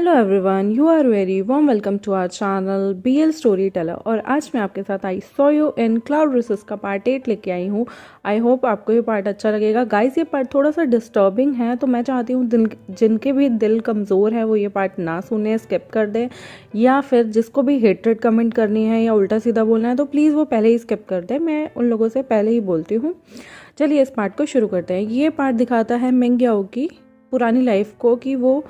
Hello everyone, you are very warm welcome to our channel BL story teller. और आज मैं आपके साथ I saw you in cloud races का part 8 लेके आई हूँ। आई होप आपको ये पार्ट अच्छा लगेगा। गाइस, ये पार्ट थोड़ा सा डिस्टर्बिंग है, तो मैं चाहती हूँ जिनके भी दिल कमज़ोर है वो ये पार्ट ना सुने, स्किप कर दें, या फिर जिसको भी हेट्रेड कमेंट करनी है या उल्टा सीधा बोलना है तो प्लीज़ वो पहले ही स्किप कर दे। मैं उन लोगों से पहले ही बोलती हूँ। चलिए इस पार्ट को शुरू करते हैं। ये पार्ट दिखाता है मिंग्याओ की पुरानी लाइफ को, कि वो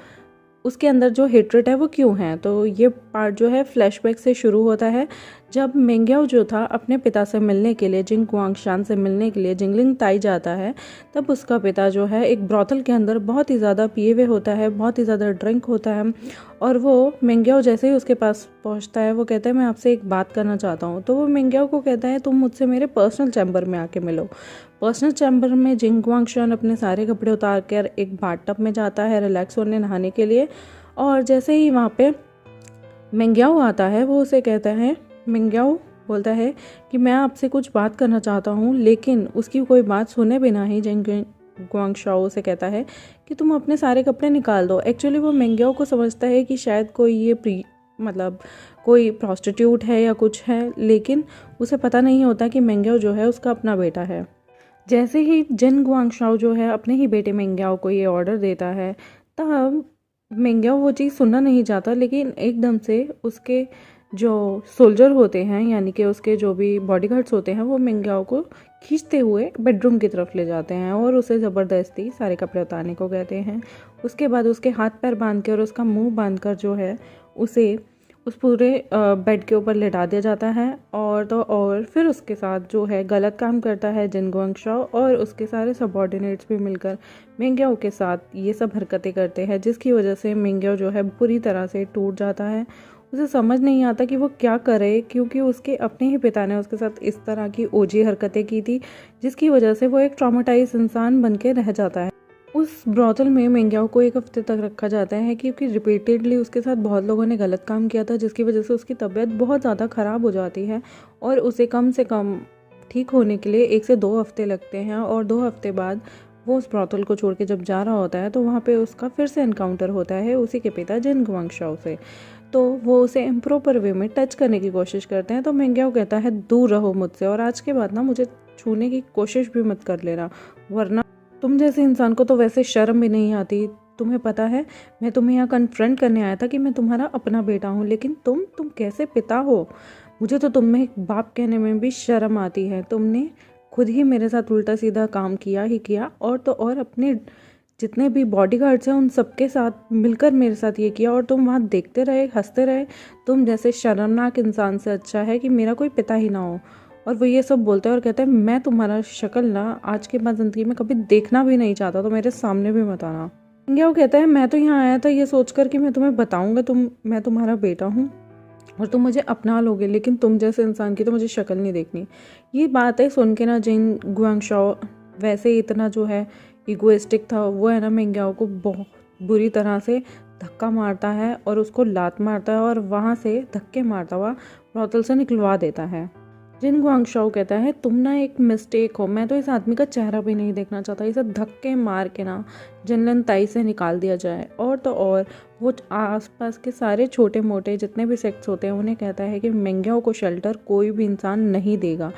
उसके अंदर जो हेट्रेट है वो क्यों है। तो ये पार्ट जो है फ्लैशबैक से शुरू होता है, जब मिंग्याओ जो था अपने पिता से मिलने के लिए, जिंग गुआंगशान से मिलने के लिए जिंगलिंग ताई जाता है। तब उसका पिता जो है एक ब्रॉथल के अंदर बहुत ही ज़्यादा पिए हुए होता है, बहुत ही ज़्यादा ड्रिंक होता है। और वो मिंग्याओ जैसे ही उसके पास पहुंचता है वो कहता है मैं आपसे एक बात करना चाहता हूँ। तो वो मिंग्याओ को कहता है तुम मुझसे मेरे पर्सनल चैम्बर में आके मिलो। पर्सनल चैम्बर में जिंग गुआंगशान अपने सारे कपड़े उतार कर एक बाथटब में जाता है रिलैक्स होने, नहाने के लिए। और जैसे ही वहाँ पे मिंग्याओ आता है वो उसे कहता है, मिंग्याओ बोलता है कि मैं आपसे कुछ बात करना चाहता हूँ, लेकिन उसकी कोई बात सुने बिना ही जिंग गुआंगशाओ से कहता है कि तुम अपने सारे कपड़े निकाल दो। एक्चुअली वो मिंग्याओ को समझता है कि शायद कोई ये कोई प्रॉस्टिट्यूट है या कुछ है, लेकिन उसे पता नहीं होता कि मिंग्याओ जो है उसका अपना बेटा है। जैसे ही जिन गुआंगशाओ जो है अपने ही बेटे मिंग्याओ को ये ऑर्डर देता है, तब मिंग्याओ वो चीज़ सुनना नहीं चाहता, लेकिन एकदम से उसके जो सोल्जर होते हैं, यानी कि उसके जो भी बॉडीगार्ड्स होते हैं, वो मिंग्याओ को खींचते हुए बेडरूम की तरफ ले जाते हैं और उसे ज़बरदस्ती सारे कपड़े उतारने को कहते हैं। उसके बाद उसके हाथ पैर बांध कर और उसका मुंह बांध कर जो है उसे उस पूरे बेड के ऊपर लेटा दिया जाता है। और फिर उसके साथ जो है गलत काम करता है जिन गुआंगशाओ, और उसके सारे सबऑर्डिनेट्स भी मिलकर मिंग्याओ के साथ ये सब हरकतें करते हैं, जिसकी वजह से मिंग्याओ जो है पूरी तरह से टूट जाता है। उसे समझ नहीं आता कि वो क्या करे, क्योंकि उसके अपने ही पिता ने उसके साथ इस तरह की ओजी हरकतें की थी, जिसकी वजह से वो एक ट्रॉमेटाइज इंसान बन के रह जाता है। उस ब्रॉथल में मिंग्याओ को एक हफ्ते तक रखा जाता है, क्योंकि रिपीटेडली उसके साथ बहुत लोगों ने गलत काम किया था, जिसकी वजह से उसकी तबीयत बहुत ज़्यादा ख़राब हो जाती है और उसे कम से कम ठीक होने के लिए 1 से 2 हफ्ते लगते हैं। और 2 हफ्ते बाद वो उस ब्रॉथल को छोड़ के जब जा रहा होता है तो वहाँ पे उसका फिर से एनकाउंटर होता है उसी के पिता जिन गुआंगशाओ से। तो वो उसे इम्प्रॉपर वे में टच करने की कोशिश करते हैं। तो मिंग्याओ कहता है दूर रहो मुझसे, और आज के बाद ना मुझे छूने की कोशिश भी मत कर लेना, वरना तुम जैसे इंसान को तो वैसे शर्म भी नहीं आती। तुम्हें पता है मैं तुम्हें यहाँ कन्फ्रंट करने आया था कि मैं तुम्हारा अपना बेटा हूँ, लेकिन तुम कैसे पिता हो। मुझे तो तुम में एक बाप कहने में भी शर्म आती है। तुमने खुद ही मेरे साथ उल्टा सीधा काम किया ही किया, और तो और अपने जितने भी बॉडीगार्ड्स हैं उन सबके साथ मिलकर मेरे साथ ये किया, और तुम वहाँ देखते रहे, हंसते रहे। तुम जैसे शर्मनाक इंसान से अच्छा है कि मेरा कोई पिता ही ना हो। और वो ये सब बोलता है और कहता है मैं तुम्हारा शक्ल ना आज के बाद ज़िंदगी में कभी देखना भी नहीं चाहता, तो मेरे सामने भी मत आना। मिंग्याओ कहता है मैं तो यहाँ आया था ये सोचकर कि मैं तुम्हें बताऊंगा मैं तुम्हारा बेटा हूँ और तुम मुझे अपना लोगे, लेकिन तुम जैसे इंसान की तो मुझे शक्ल नहीं देखनी। ये बातें सुन के ना जिन गुआंगशाओ वैसे ही इतना जो है इगोइस्टिक था, वो है ना मिंग्याओ को बहुत बुरी तरह से धक्का मारता है और उसको लात मारता है और वहाँ से धक्के मारता हुआ ब्रॉथल से निकलवा देता है। जिन गुआंगशाओ कहता है तुम ना एक मिस्टेक हो, मैं तो इस आदमी का चेहरा भी नहीं देखना चाहता, इसे धक्के मार के ना जिनलन ताई से निकाल दिया जाए। और तो और वो आसपास के सारे छोटे मोटे जितने भी सेक्ट्स होते हैं उन्हें कहता है कि मिंग्याओ को शेल्टर कोई भी इंसान नहीं देगा,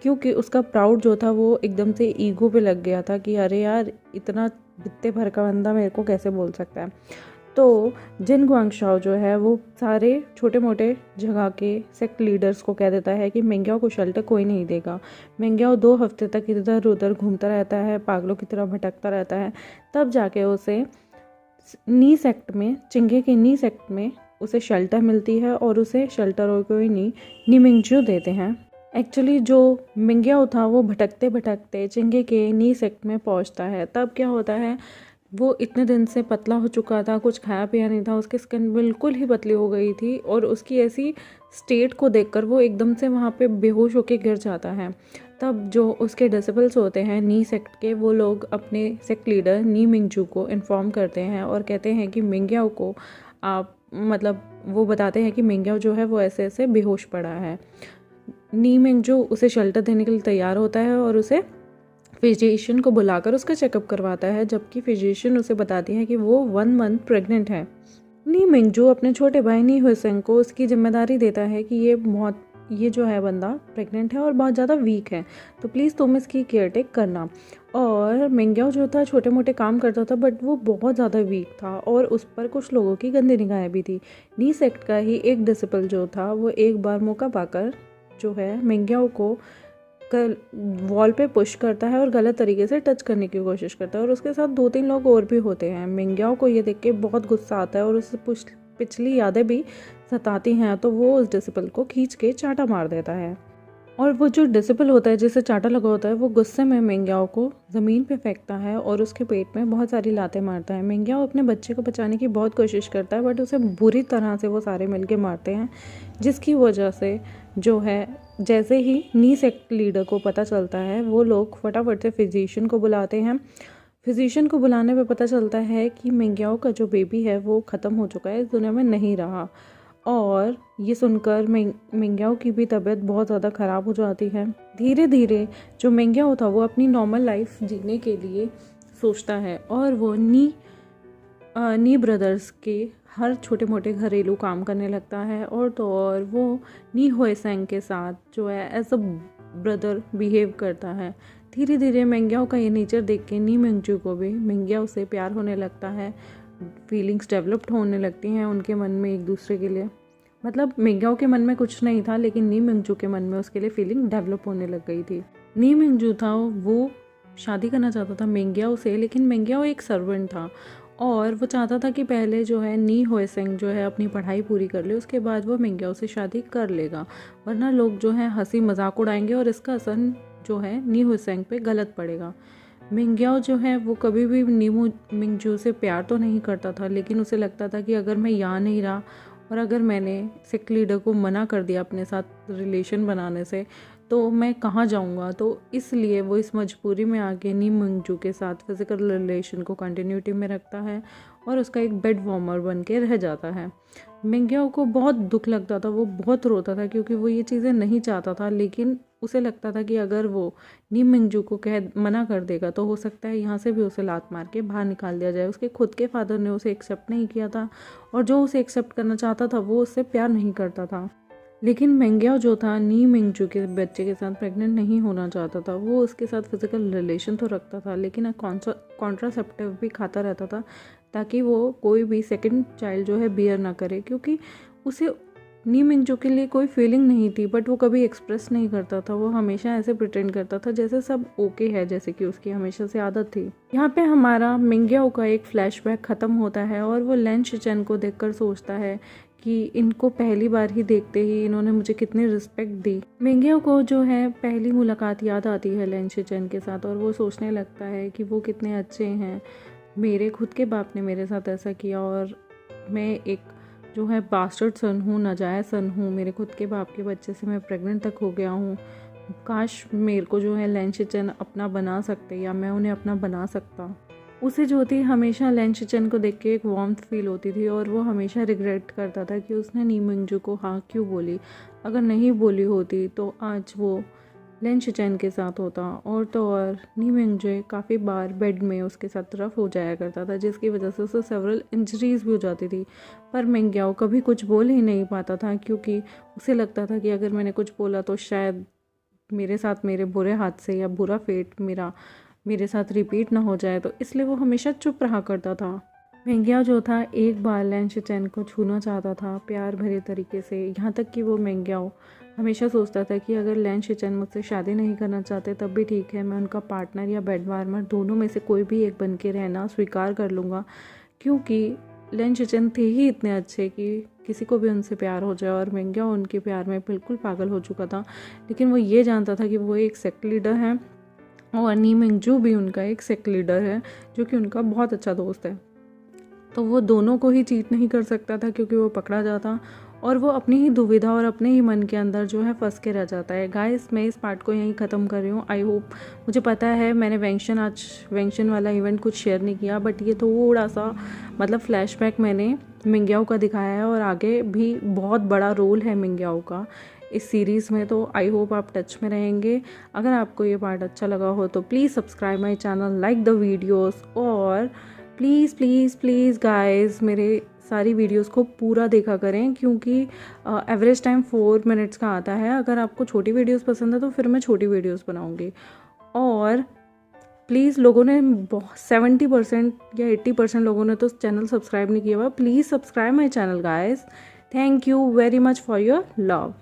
क्योंकि उसका प्राउड जो था वो एकदम से ईगो पे लग गया था कि अरे यार इतना बित्ते भर का बंदा मेरे को कैसे बोल सकता है। तो जिन गुआंगशाओ जो है वो सारे छोटे मोटे जगह के सेक्ट लीडर्स को कह देता है कि मिंग्याओ को शेल्टर कोई नहीं देगा। मिंग्याओ 2 हफ्ते तक इधर उधर घूमता रहता है, पागलों की तरह भटकता रहता है। तब जाके उसे नी सेक्ट में, चिंगे के नी सेक्ट में उसे शेल्टर मिलती है, और उसे शेल्टर और कोई नहीं नीमिंगजू देते हैं। एक्चुअली जो मिंग्याओ था वो भटकते भटकते चिंगे के नी सेक्ट में पहुंचता है। तब क्या होता है, वो इतने दिन से पतला हो चुका था, कुछ खाया पिया नहीं था, उसकी स्किन बिल्कुल ही पतली हो गई थी, और उसकी ऐसी स्टेट को देखकर वो एकदम से वहाँ पे बेहोश होके गिर जाता है। तब जो उसके डिसिपल्स होते हैं नी सेक्ट के, वो लोग अपने सेक्ट लीडर नी मिंगजू को इन्फॉर्म करते हैं और कहते हैं कि मिंग्याओ को आप वो बताते हैं कि मिंग्याओ जो है वो ऐसे ऐसे बेहोश पड़ा है। नी मिंगजू उसे शेल्टर देने के लिए तैयार होता है और उसे फिजिशियन को बुलाकर उसका चेकअप करवाता है, जबकि फिजिशियन उसे बताती है कि वो 1 मंथ प्रेग्नेंट है। नी मिंगजू अपने छोटे भाई नी हुसैन को उसकी जिम्मेदारी देता है कि ये जो है बंदा प्रेग्नेंट है और बहुत ज़्यादा वीक है, तो प्लीज़ तुम इसकी केयर टेक करना। और मिंग्याओ जो था छोटे मोटे काम करता था, बट वो बहुत ज़्यादा वीक था और उस पर कुछ लोगों की गंदी निगाहें भी थी। नी सेक्ट का ही एक डिसिपल जो था वो एक बार मौका पाकर जो है मिंग्याओ को वॉल पे पुश करता है और गलत तरीके से टच करने की कोशिश करता है, और उसके साथ 2-3 लोग और भी होते हैं। मिंग्याओ को ये देख के बहुत गुस्सा आता है और उसे पिछली यादें भी सताती हैं, तो वो उस डिसिपल को खींच के चांटा मार देता है। और वो जो डिसिपल होता है जिसे चांटा लगा होता है, वो गुस्से में मिंग्याओ को ज़मीन पे फेंकता है और उसके पेट में बहुत सारी लातें मारता है। मिंग्याओ अपने बच्चे को बचाने की बहुत कोशिश करता है, बट उसे बुरी तरह से वो सारे मिलके मारते हैं, जिसकी वजह से जो है जैसे ही नी सेक्ट लीडर को पता चलता है, वो लोग फटाफट से फिजिशियन को बुलाते हैं। फिजिशियन को बुलाने पे पता चलता है कि मिंग्याओ का जो बेबी है वो ख़त्म हो चुका है, इस दुनिया में नहीं रहा। और ये सुनकर मिंग्याओ की भी तबीयत बहुत ज़्यादा ख़राब हो जाती है। धीरे धीरे जो मिंग्याओ था वो अपनी नॉर्मल लाइफ जीने के लिए सोचता है, और वो नी ब्रदर्स के हर छोटे मोटे घरेलू काम करने लगता है, और तो और वो नी हुएसेंग के साथ जो है एज अ ब्रदर बिहेव करता है। धीरे धीरे मिंग्याओ का ये नेचर देख के नी मिंगजू को भी मिंग्याओ से प्यार होने लगता है, फीलिंग्स डेवलप्ड होने लगती हैं उनके मन में एक दूसरे के लिए। मतलब मिंग्याओ के मन में कुछ नहीं था, लेकिन नी मिंगजू के मन में उसके लिए फीलिंग डेवलप होने लग गई थी। नी मिंगजू था वो शादी करना चाहता था मिंग्याओ से, लेकिन मिंग्याओ एक सर्वेंट था और वो चाहता था कि पहले जो है नी हुएसेंग जो है अपनी पढ़ाई पूरी कर ले, उसके बाद वो मिंग्याओ से शादी कर लेगा, वरना लोग जो है हंसी मजाक उड़ाएंगे और इसका असर जो है नी हुएसेंग पे गलत पड़ेगा। मिंग्याओ जो है वो कभी भी नीमू मिंगजू से प्यार तो नहीं करता था, लेकिन उसे लगता था कि अगर मैं यहाँ नहीं रहा और अगर मैंने सेक्ट लीडर को मना कर दिया अपने साथ रिलेशन बनाने से, तो मैं कहाँ जाऊँगा। तो इसलिए वो इस मजबूरी में आके नी मिंगजू के साथ फिजिकल रिलेशन को कंटिन्यूटी में रखता है और उसका एक बेड वार्मर बन के रह जाता है। मिंग्याओ को बहुत दुख लगता था, वो बहुत रोता था क्योंकि वो ये चीज़ें नहीं चाहता था, लेकिन उसे लगता था कि अगर वो नी मिंगजू को मना कर देगा तो हो सकता है यहाँ से भी उसे लात मार के बाहर निकाल दिया जाए। उसके खुद के फादर ने उसे एक्सेप्ट नहीं किया था, और जो उसे एक्सेप्ट करना चाहता था वो उससे प्यार नहीं करता था। लेकिन मिंग्याओ जो था नी मिंगजू के बच्चे के साथ प्रेग्नेंट नहीं होना चाहता था। वो उसके साथ फिजिकल रिलेशन तो रखता था, लेकिन कॉन्ट्रासेप्टिव भी खाता रहता था ताकि वो कोई भी सेकंड चाइल्ड जो है बियर ना करे, क्योंकि उसे नी मिंगजू के लिए कोई फीलिंग नहीं थी, बट वो कभी एक्सप्रेस नहीं करता था। वो हमेशा ऐसे प्रिटेंड करता था जैसे सब ओके है, जैसे कि उसकी हमेशा से आदत थी। यहाँ पे हमारा मिंग्याओ का एक फ्लैशबैक ख़त्म होता है और वो लेन शिचेन को देखकर सोचता है कि इनको पहली बार ही देखते ही इन्होंने मुझे कितनी रिस्पेक्ट दी। मिंग्याओ को जो है पहली मुलाकात याद आती है लेन शिचेन के साथ, और वो सोचने लगता है कि वो कितने अच्छे हैं, मेरे खुद के बाप ने मेरे साथ ऐसा किया और मैं एक जो है बास्टर्ड सन हूँ, नाजायज़ सन हूँ, मेरे खुद के बाप के बच्चे से मैं प्रेग्नेंट तक हो गया हूँ। काश मेरे को जो है लेन शिचेन अपना बना सकते या मैं उन्हें अपना बना सकता। उसे जो थी हमेशा लेन शिचेन को देख के एक वार्मथ फील होती थी, और वो हमेशा रिग्रेट करता था कि उसने नी मिंगजू को हाँ क्यों बोली। अगर नहीं बोली होती तो आज वो लेन शिचेन के साथ होता, और तो और नी मिंगजू काफ़ी बार बेड में उसके साथ रफ हो जाया करता था, जिसकी वजह से उसे सेवरल इंजरीज भी हो जाती थी। पर मिंग्याओ कभी कुछ बोल ही नहीं पाता था, क्योंकि उसे लगता था कि अगर मैंने कुछ बोला तो शायद मेरे साथ मेरे बुरे हाथ से या बुरा फेट मेरे साथ रिपीट ना हो जाए, तो इसलिए वो हमेशा चुप रहा करता था। मिंग्याओ जो था एक बार लेन शिचेन को छूना चाहता था प्यार भरे तरीके से, यहाँ तक कि वो मिंग्याओ हमेशा सोचता था कि अगर लेन शिचेन मुझसे शादी नहीं करना चाहते तब भी ठीक है, मैं उनका पार्टनर या बेड वार्मर दोनों में से कोई भी एक बन के रहना स्वीकार कर लूँगा, क्योंकि लेन शिचेन थे ही इतने अच्छे कि किसी को भी उनसे प्यार हो जाए। और मिंग्याओ उनके प्यार में बिल्कुल पागल हो चुका था, लेकिन वो ये जानता था कि वो एक सेक्ट लीडर है और नी मिंगजू भी उनका एक सेक्ट लीडर है जो कि उनका बहुत अच्छा दोस्त है, तो वो दोनों को ही चीट नहीं कर सकता था क्योंकि वो पकड़ा जाता, और वो अपनी ही दुविधा और अपने ही मन के अंदर जो है फंस के रह जाता है। गाइस, मैं इस पार्ट को यहीं ख़त्म कर रही हूँ। आई होप, मुझे पता है मैंने वेंशन वाला इवेंट कुछ शेयर नहीं किया, बट ये थोड़ा सा मतलब फ्लैशबैक मैंने मिंग्याओ का दिखाया है, और आगे भी बहुत बड़ा रोल है मिंग्याओ का इस सीरीज़ में, तो आई होप आप टच में रहेंगे। अगर आपको ये पार्ट अच्छा लगा हो तो please subscribe my channel, like the videos, और प्लीज़ प्लीज़ प्लीज़ गाइस मेरे सारी वीडियोस को पूरा देखा करें, क्योंकि एवरेज टाइम 4 मिनट्स का आता है। अगर आपको छोटी वीडियोस पसंद है तो फिर मैं छोटी वीडियोस बनाऊंगी। और प्लीज़, लोगों ने 70% या 80% लोगों ने तो चैनल सब्सक्राइब नहीं किया हुआ। Please subscribe my channel guys. Thank you very much for your love.